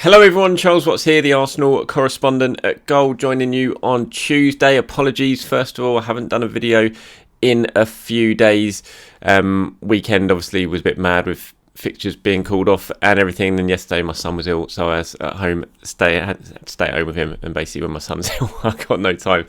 Hello everyone, Charles Watts here, the Arsenal correspondent at Goal, joining you on Tuesday. Apologies, first of all, I haven't done a video in a few days. Weekend obviously was a bit mad with fixtures being called off and everything. And then yesterday my son was ill, so I was at home, had to stay at home with him. And basically when my son's ill, I got no time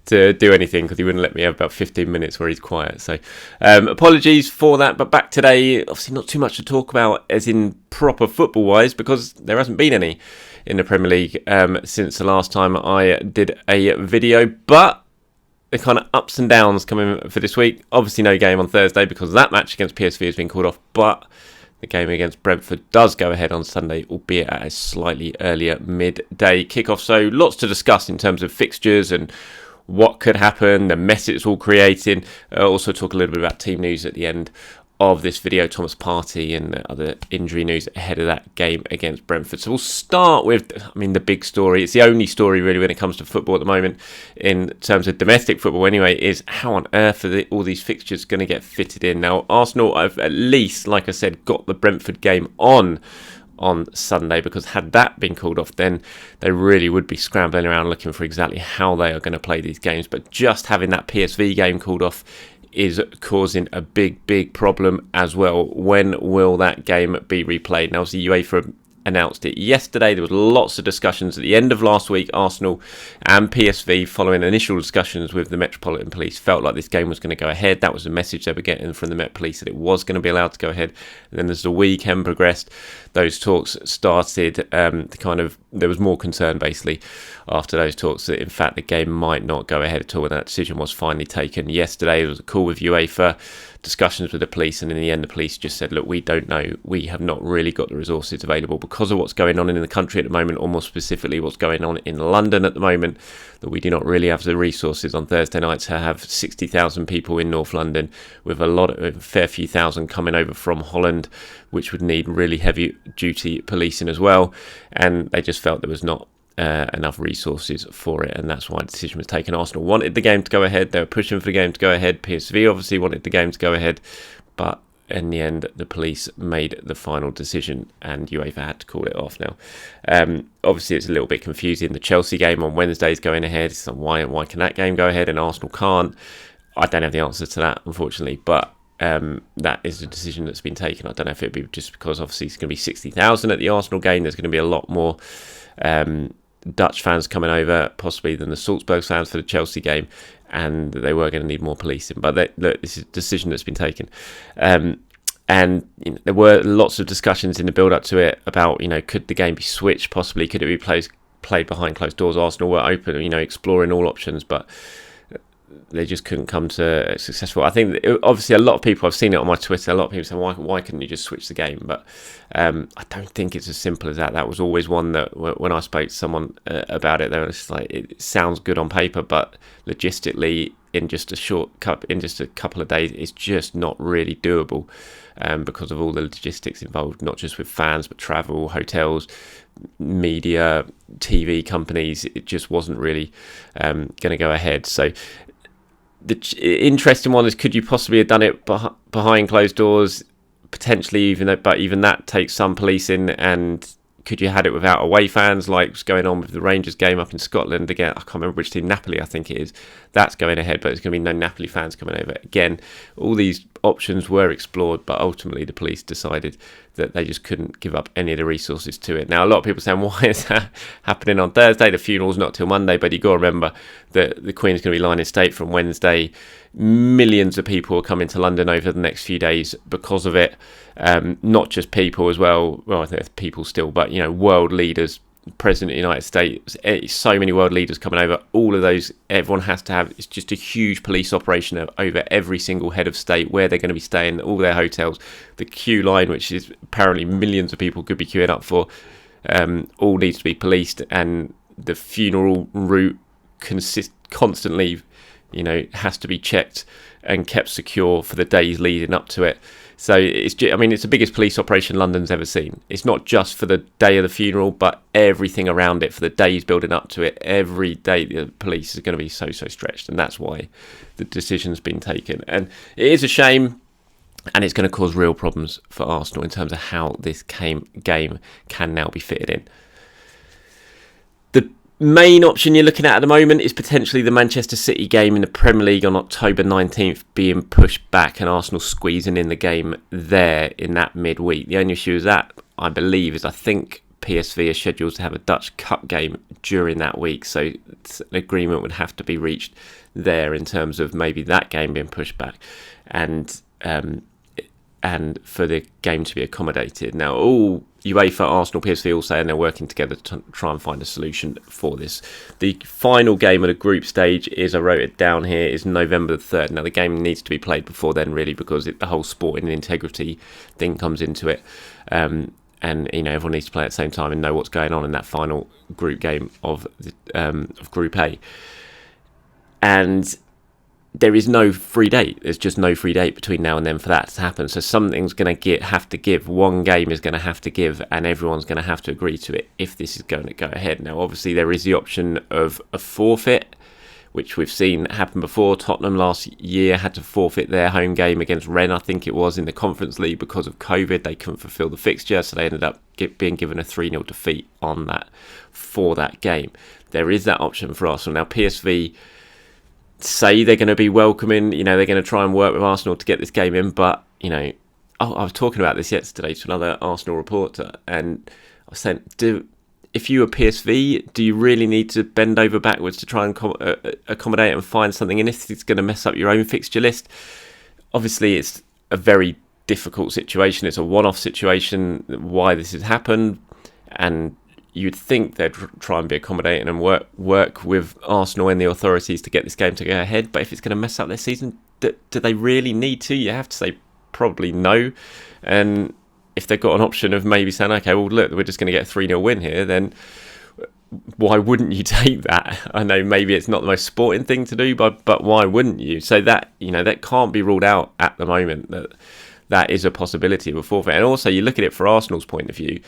to do anything because he wouldn't let me have about 15 minutes where he's quiet. So apologies for that. But back today, obviously not too much to talk about as in proper football wise, because there hasn't been any in the Premier League since the last time I did a video. But the kind of ups and downs coming for this week. Obviously no game on Thursday because that match against PSV has been called off. But the game against Brentford does go ahead on Sunday, albeit at a slightly earlier midday kickoff. So lots to discuss in terms of fixtures and what could happen, the mess it's all creating. Also talk a little bit about team news at the end of this video, Thomas Partey and other injury news ahead of that game against Brentford. So we'll start with, the big story. It's the only story really when it comes to football at the moment, in terms of domestic football anyway, is how on earth are all these fixtures going to get fitted in? Now, Arsenal have at least, like I said, got the Brentford game on Sunday, because had that been called off, then they really would be scrambling around looking for exactly how they are going to play these games. But just having that PSV game called off is causing a big problem as well. When will that game be replayed? Now, obviously UEFA announced it yesterday. There was lots of discussions at the end of last week. Arsenal and PSV, following initial discussions with the Metropolitan Police, felt like this game was going to go ahead. That was the message they were getting from the Met Police, that it was going to be allowed to go ahead. And then as the weekend progressed, those talks started there was more concern basically after those talks that in fact the game might not go ahead at all, and that decision was finally taken yesterday. There was a call with UEFA, discussions with the police, and in the end the police just said, look, we don't know, we have not really got the resources available because of what's going on in the country at the moment, or more specifically what's going on in London at the moment, that we do not really have the resources on Thursday night to have 60,000 people in North London, with a fair few thousand coming over from Holland, which would need really heavy duty policing as well. And they just felt there was not enough resources for it, and that's why the decision was taken. Arsenal wanted the game to go ahead, they were pushing for the game to go ahead. PSV obviously wanted the game to go ahead, but in the end the police made the final decision and UEFA had to call it off. Now obviously it's a little bit confusing. The Chelsea game on Wednesday is going ahead, so why can that game go ahead and Arsenal can't? I don't have the answer to that, unfortunately, but that is the decision that's been taken. I don't know if it'd be just because obviously it's going to be 60,000 at the Arsenal game. There's going to be a lot more Dutch fans coming over possibly than the Salzburg fans for the Chelsea game, and they were going to need more policing. But look, this is a decision that's been taken. And there were lots of discussions in the build-up to it about, could the game be switched possibly? Could it be played behind closed doors? Arsenal were open, exploring all options, but they just couldn't come to successful. I think obviously a lot of people, I've seen it on my Twitter, a lot of people say, why couldn't you just switch the game? But I don't think it's as simple as that. That was always one that when I spoke to someone about it, they were just like, it sounds good on paper, but logistically in just a couple of days, it's just not really doable because of all the logistics involved, not just with fans, but travel, hotels, media, TV companies. It just wasn't really going to go ahead. So the interesting one is, could you possibly have done it behind closed doors? Potentially, but even that takes some policing. And could you have had it without away fans, like what's going on with the Rangers game up in Scotland? Again, I can't remember which team, Napoli I think it is. That's going ahead, but there's going to be no Napoli fans coming over. Again, all these options were explored, but ultimately the police decided that they just couldn't give up any of the resources to it. Now, a lot of people are saying, why is that happening on Thursday? The funeral's not till Monday, but you've got to remember that the Queen's going to be lying in state from Wednesday. Millions of people are coming to London over the next few days because of it. Not just people as well. Well, I think there's people still, but, world leaders, President of the United States, so many world leaders coming over. All of those, everyone has to have, it's just a huge police operation over every single head of state, where they're going to be staying, all their hotels, the queue line, which is apparently millions of people could be queuing up for, all needs to be policed, and the funeral route constantly, has to be checked and kept secure for the days leading up to it. So it's the biggest police operation London's ever seen. It's not just for the day of the funeral, but everything around it for the days building up to it. Every day the police is going to be so stretched, and that's why the decision's been taken. And it is a shame, and it's going to cause real problems for Arsenal in terms of how this game can now be fitted in. Main option you're looking at the moment is potentially the Manchester City game in the Premier League on October 19th being pushed back and Arsenal squeezing in the game there in that midweek. The only issue is that, I believe, is I think PSV are scheduled to have a Dutch Cup game during that week, so an agreement would have to be reached there in terms of maybe that game being pushed back and for the game to be accommodated. Now, all UEFA, Arsenal, PSV all saying they're working together to try and find a solution for this. The final game of the group stage is, I wrote it down here, is November the 3rd. Now, the game needs to be played before then, really, because the whole sporting integrity thing comes into it. And, everyone needs to play at the same time and know what's going on in that final group game of Group A. And there is no free date. There's just no free date between now and then for that to happen. So something's going to have to give. One game is going to have to give, and everyone's going to have to agree to it if this is going to go ahead. Now, obviously, there is the option of a forfeit, which we've seen happen before. Tottenham last year had to forfeit their home game against Rennes, I think it was, in the Conference League because of COVID. They couldn't fulfil the fixture, so they ended up being given a 3-0 defeat on that for that game. There is that option for Arsenal. Now, PSV say they're going to be welcoming, they're going to try and work with Arsenal to get this game in, but, I was talking about this yesterday to another Arsenal reporter, and I was saying, if you were PSV, do you really need to bend over backwards to try and accommodate and find something in if it's going to mess up your own fixture list? Obviously, it's a very difficult situation. It's a one-off situation, why this has happened, and you'd think they'd try and be accommodating and work with Arsenal and the authorities to get this game to go ahead. But if it's going to mess up their season, do they really need to? You have to say probably no. And if they've got an option of maybe saying, okay, well, look, we're just going to get a 3-0 win here, then why wouldn't you take that? I know maybe it's not the most sporting thing to do, but why wouldn't you? So that, that can't be ruled out at the moment, that is a possibility of a forfeit. And also, you look at it from Arsenal's point of view,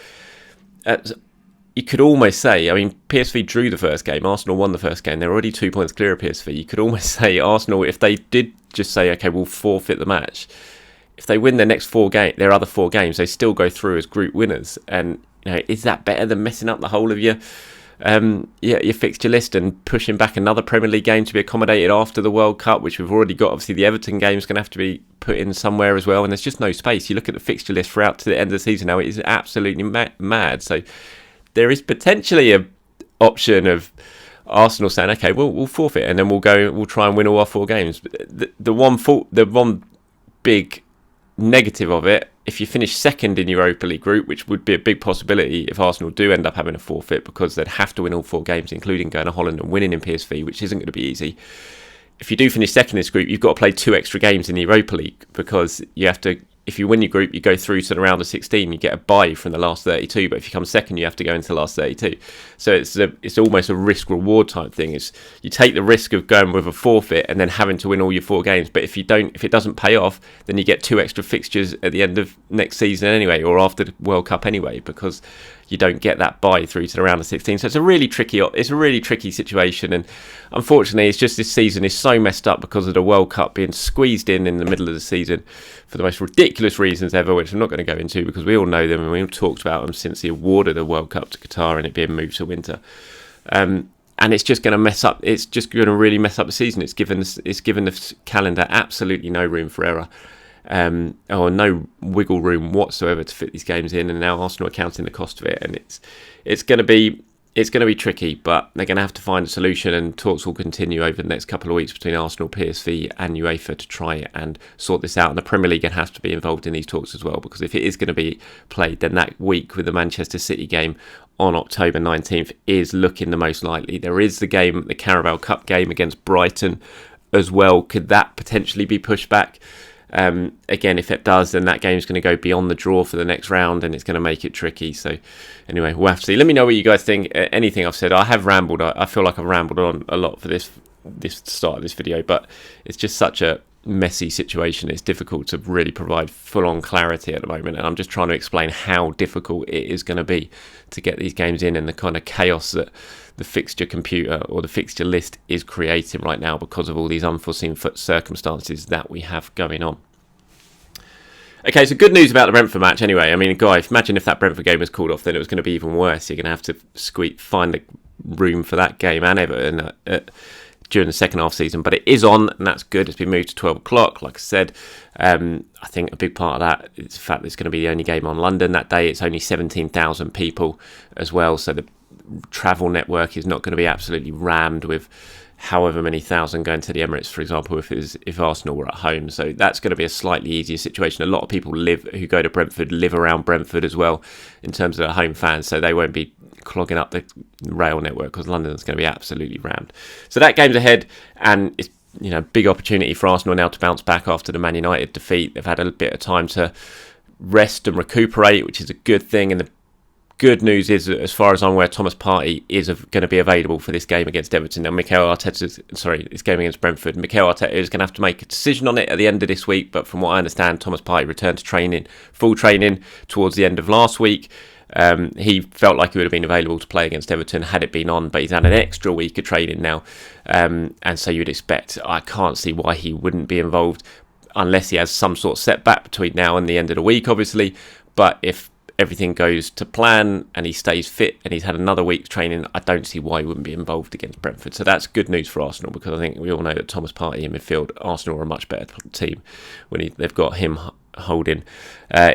you could almost say, PSV drew the first game, Arsenal won the first game, they're already 2 points clear of PSV. You could almost say Arsenal, if they did just say, okay, we'll forfeit the match, if they win their other four games, they still go through as group winners. And is that better than messing up the whole of your fixture list and pushing back another Premier League game to be accommodated after the World Cup, which we've already got? Obviously, the Everton game is going to have to be put in somewhere as well, and there's just no space. You look at the fixture list throughout to the end of the season now; it is absolutely mad. So there is potentially a option of Arsenal saying, okay, we'll forfeit and then we'll try and win all our four games. The one big negative of it, if you finish second in Europa League group, which would be a big possibility if Arsenal do end up having a forfeit, because they'd have to win all four games, including going to Holland and winning in PSV, which isn't going to be easy. If you do finish second in this group, you've got to play 2 extra games in the Europa League, because you have to, if you win your group, you go through to the round of 16, you get a bye from the last 32, but if you come second, you have to go into the last 32. So it's almost a risk-reward type thing. It's, you take the risk of going with a forfeit and then having to win all your 4 games, but if it doesn't pay off, then you get 2 extra fixtures at the end of next season anyway, or after the World Cup anyway, because you don't get that bye through to the round of 16. So it's a really tricky situation, and unfortunately, it's just this season is so messed up because of the World Cup being squeezed in the middle of the season for the most ridiculous reasons ever, which I'm not going to go into because we all know them and we've talked about them since the award of the World Cup to Qatar and it being moved to winter. And it's just going to mess up. It's just going to really mess up the season. It's given the calendar absolutely no room for error. Or no wiggle room whatsoever to fit these games in, and now Arsenal are counting the cost of it, and it's going to be tricky, but they're going to have to find a solution, and talks will continue over the next couple of weeks between Arsenal, PSV and UEFA to try and sort this out. And the Premier League has to be involved in these talks as well, because if it is going to be played, then that week with the Manchester City game on October 19th is looking the most likely. There is the Carabao Cup game against Brighton as well. Could that potentially be pushed back? Again, if it does, then that game's going to go beyond the draw for the next round, and it's going to make it tricky. So anyway, we'll have to see. Let me know what you guys think. Anything I've said, I have rambled. I feel like I've rambled on a lot for this start of this video, but it's just such a messy situation. It's difficult to really provide full-on clarity at the moment, and I'm just trying to explain how difficult it is going to be to get these games in, and the kind of chaos that the fixture computer or the fixture list is creating right now because of all these unforeseen circumstances that we have going on. Okay, so good news about the Brentford match anyway. I mean, guys, imagine if that Brentford game was called off, then it was going to be even worse. You're going to have to find the room for that game and Everton during the second half season, but it is on, and that's good. It's been moved to 12 o'clock, like I said. I think a big part of that is the fact that it's going to be the only game on London that day. It's only 17,000 people as well, so the travel network is not going to be absolutely rammed with however many thousand going to the Emirates, for example, if Arsenal were at home. So that's going to be a slightly easier situation. A lot of people who go to Brentford live around Brentford as well in terms of their home fans, so they won't be clogging up the rail network because London's going to be absolutely rammed. So that game's ahead, and it's big opportunity for Arsenal now to bounce back after the Man United defeat. They've had a bit of time to rest and recuperate, which is a good thing. And the good news is, as far as I'm aware, Thomas Partey is going to be available for this game against Everton. Now, this game against Brentford. Mikel Arteta is going to have to make a decision on it at the end of this week. But from what I understand, Thomas Partey returned to full training towards the end of last week. He felt like he would have been available to play against Everton had it been on, but he's had an extra week of training now, and so you'd expect, I can't see why he wouldn't be involved unless he has some sort of setback between now and the end of the week, obviously. But if everything goes to plan and he stays fit and he's had another week's training, I don't see why he wouldn't be involved against Brentford. So that's good news for Arsenal, because I think we all know that Thomas Partey in midfield, Arsenal are a much better team when they've got him holding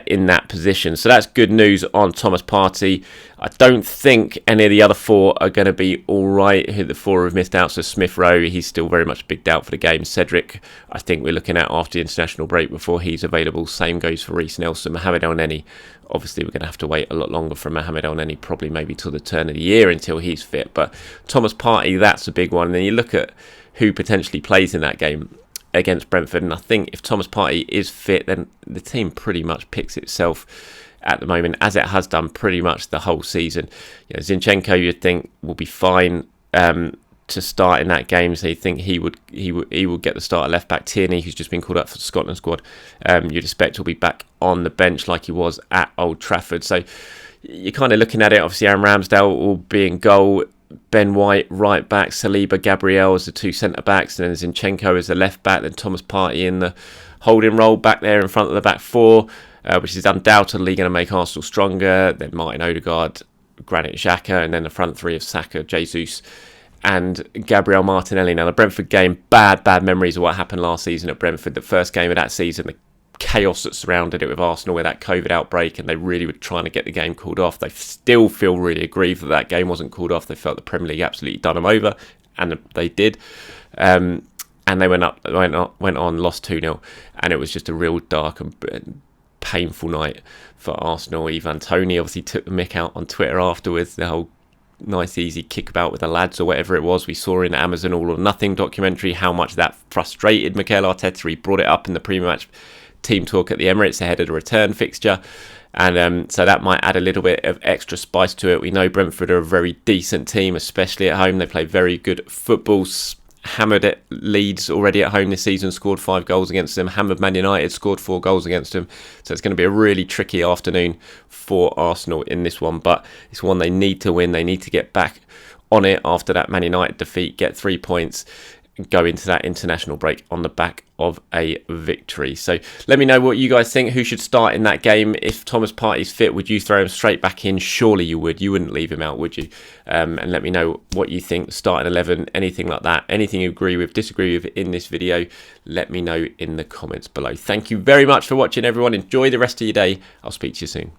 in that position. So that's good news on Thomas Partey. I don't think any of the other four are going to be all right. The four have missed out. So Smith Rowe, he's still very much a big doubt for the game. Cedric, I think we're looking at after the international break before he's available. Same goes for Reece Nelson. Mohamed El-Neni, obviously we're going to have to wait a lot longer for Mohamed El-Neni, probably maybe till the turn of the year until he's fit. But Thomas Partey, that's a big one. And then you look at who potentially plays in that game against Brentford, and I think if Thomas Partey is fit, then the team pretty much picks itself at the moment, as it has done pretty much the whole season. Zinchenko, you'd think, will be fine to start in that game, so you think he would get the start at left back. Tierney, who's just been called up for the Scotland squad, you'd expect will be back on the bench like he was at Old Trafford. So you're kind of looking at it. Obviously, Aaron Ramsdale will be in goal. Ben White, right back, Saliba, Gabriel as the two centre-backs, and then Zinchenko as the left-back, then Thomas Partey in the holding role back there in front of the back four, which is undoubtedly going to make Arsenal stronger. Then Martin Odegaard, Granit Xhaka, and then the front three of Saka, Jesus, and Gabriel Martinelli. Now, the Brentford game, bad memories of what happened last season at Brentford. The first game of that season, the chaos that surrounded it with Arsenal with that COVID outbreak, and they really were trying to get the game called off. They still feel really aggrieved that game wasn't called off. They felt the Premier League absolutely done them over, and they did. And they went on, lost 2-0, and it was just a real dark and painful night for Arsenal. Ivan Toney obviously took the mick out on Twitter afterwards, the whole nice easy kickabout with the lads or whatever it was. We saw in the Amazon All or Nothing documentary how much that frustrated Mikel Arteta. He brought it up in the pre-match team talk at the Emirates ahead of the return fixture, and so that might add a little bit of extra spice to it. We know Brentford are a very decent team, especially at home. They play very good football. Hammered at Leeds already at home this season, scored 5 goals against them. Hammered Man United, scored 4 goals against them. So it's going to be a really tricky afternoon for Arsenal in this one, but it's one they need to win. They need to get back on it after that Man United defeat, get 3 points, go into that international break on the back of a victory. So let me know what you guys think. Who should start in that game? If Thomas Partey's fit, would you throw him straight back in? Surely you would. You wouldn't leave him out, would you? And let me know what you think. Starting 11, anything like that. Anything you agree with, disagree with in this video, let me know in the comments below. Thank you very much for watching, everyone. Enjoy the rest of your day. I'll speak to you soon.